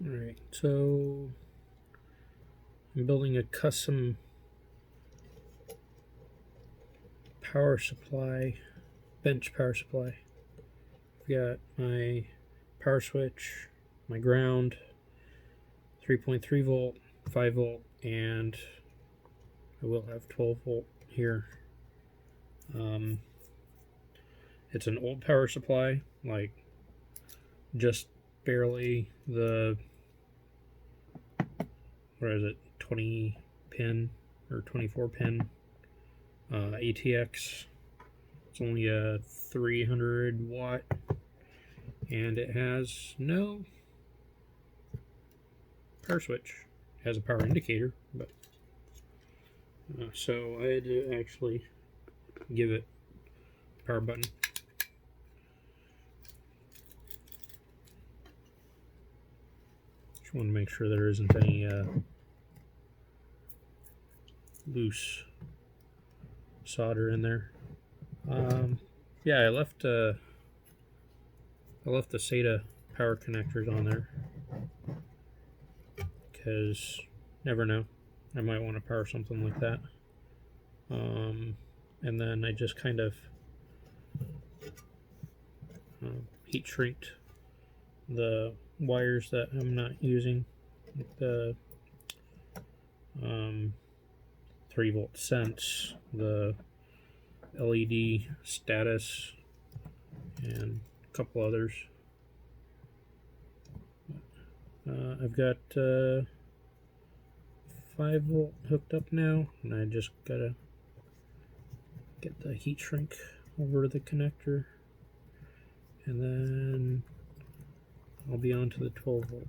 Alright, so I'm building a custom power supply, bench power supply. I've got my power switch, my ground, 3.3 volt, 5 volt, and I will have 12 volt here. It's an old power supply, like just barely the, what is it, 20 pin or 24 pin ATX. It's only a 300 watt, and it has no power switch. It has a power indicator, but so I had to actually give it a power button. Just want to make sure there isn't any loose solder in there. Yeah, I left the SATA power connectors on there because never know, I might want to power something like that. And then I just kind of heat shrinked the wires that I'm not using, the 3 volt sense, the LED status, and a couple others. I've got 5 volt hooked up now, and I just gotta get the heat shrink over to the connector, and then I'll be on to the 12 volt.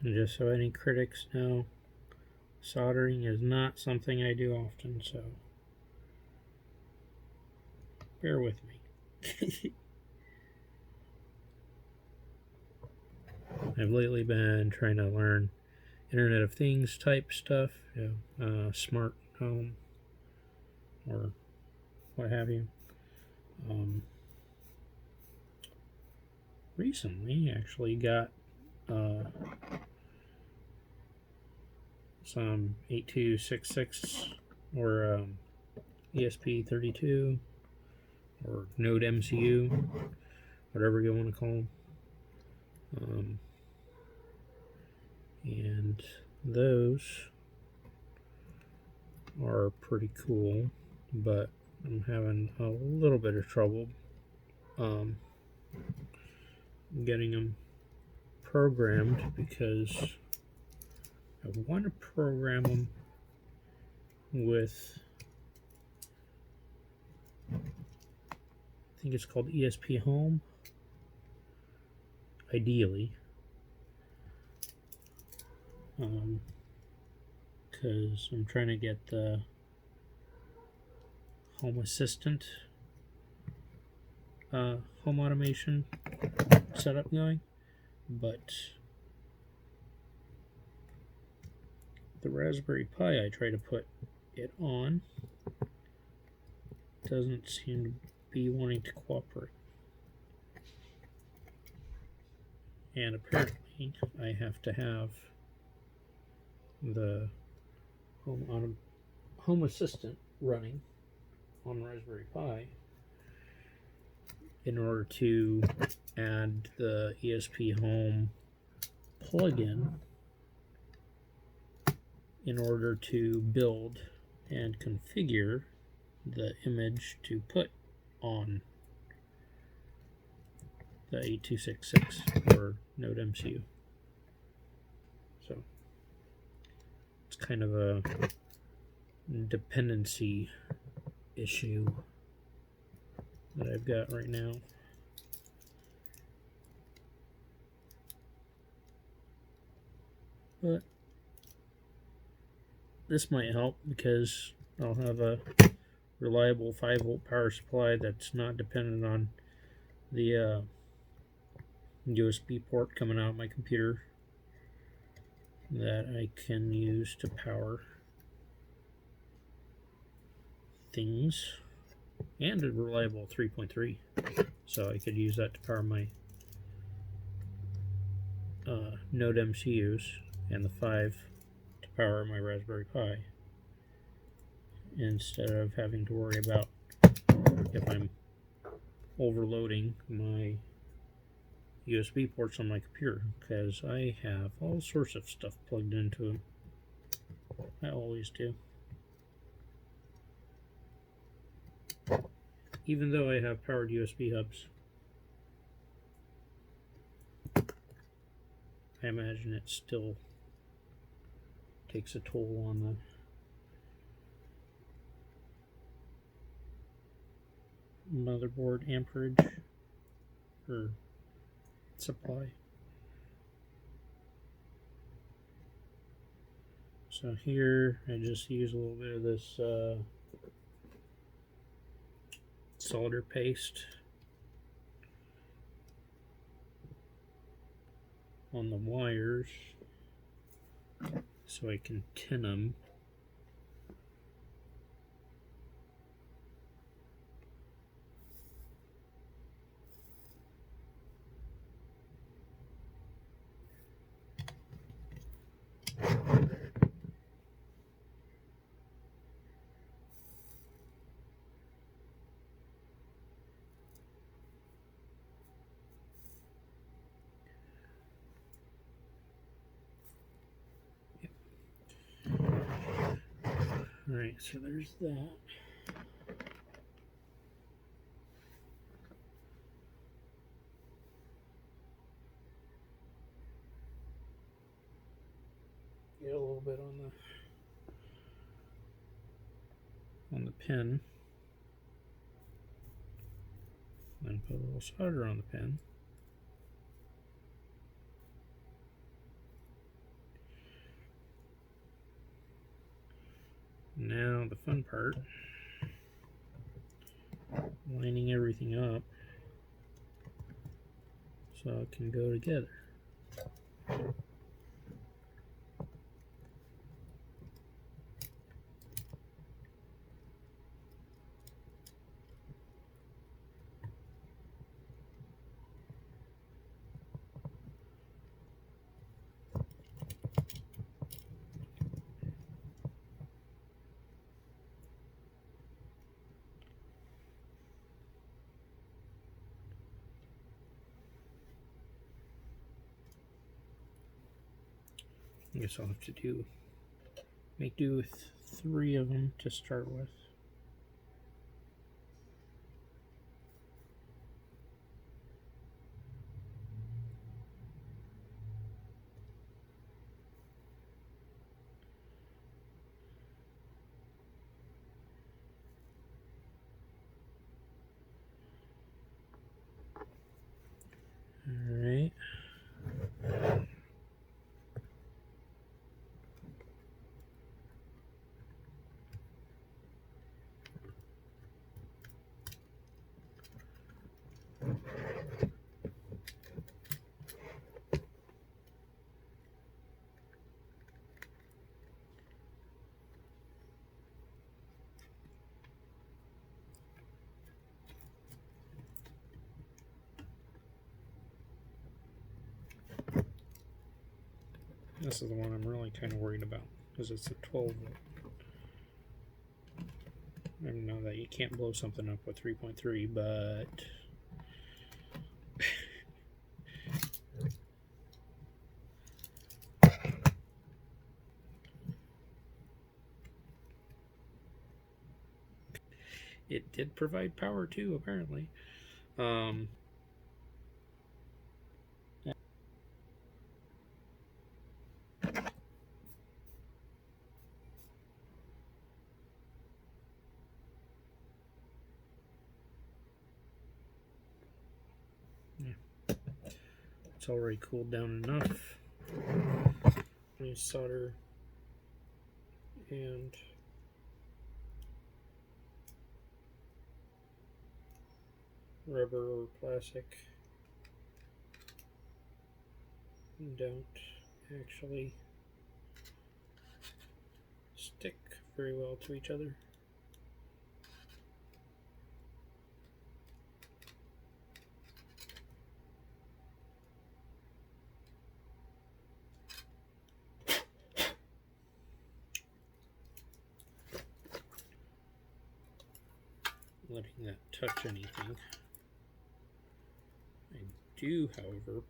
And just so any critics know, soldering is not something I do often, so bear with me. I've lately been trying to learn Internet of Things type stuff, smart home or what have you. Recently, actually got some 8266 or ESP32 or Node MCU, whatever you want to call them. And those are pretty cool, but I'm having a little bit of trouble getting them programmed because I want to program them with, I think it's called ESP Home, ideally, because I'm trying to get the Home Assistant home automation setup going, but the Raspberry Pi I try to put it on doesn't seem to be wanting to cooperate. And apparently I have to have the Home Assistant running on Raspberry Pi in order to add the ESP Home plugin in order to build and configure the image to put on the 8266 or Node MCU. So it's kind of a dependency issue that I've got right now. But this might help because I'll have a reliable 5-volt power supply that's not dependent on the USB port coming out of my computer that I can use to power things, and a reliable 3.3, so I could use that to power my Node MCUs and the 5 to power my Raspberry Pi, instead of having to worry about if I'm overloading my USB ports on my computer, because I have all sorts of stuff plugged into them. I always do. Even though I have powered USB hubs, I imagine it still takes a toll on the motherboard amperage or supply. So here I just use a little bit of this solder paste on the wires so I can tin them. Alright, so there's that. Get a little bit on the pin. Then put a little solder on the pin. Now the fun part, lining everything up so it can go together. I guess I'll have to make do with 3 of them to start with. Alright. This is the one I'm really kind of worried about because it's a 12 volt. I know that you can't blow something up with 3.3, but it did provide power too, apparently. It's already cooled down enough. I solder and rubber or plastic don't actually stick very well to each other. Letting that touch anything. I do, however,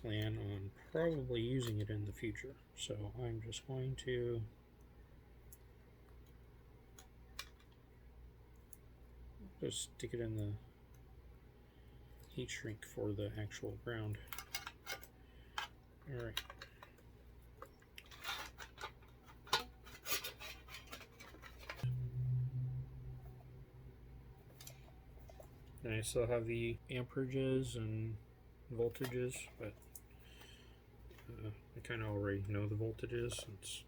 plan on probably using it in the future, so I'm just going to just stick it in the heat shrink for the actual ground. Alright. And I still have the amperages and voltages, but I kind of already know the voltages. It's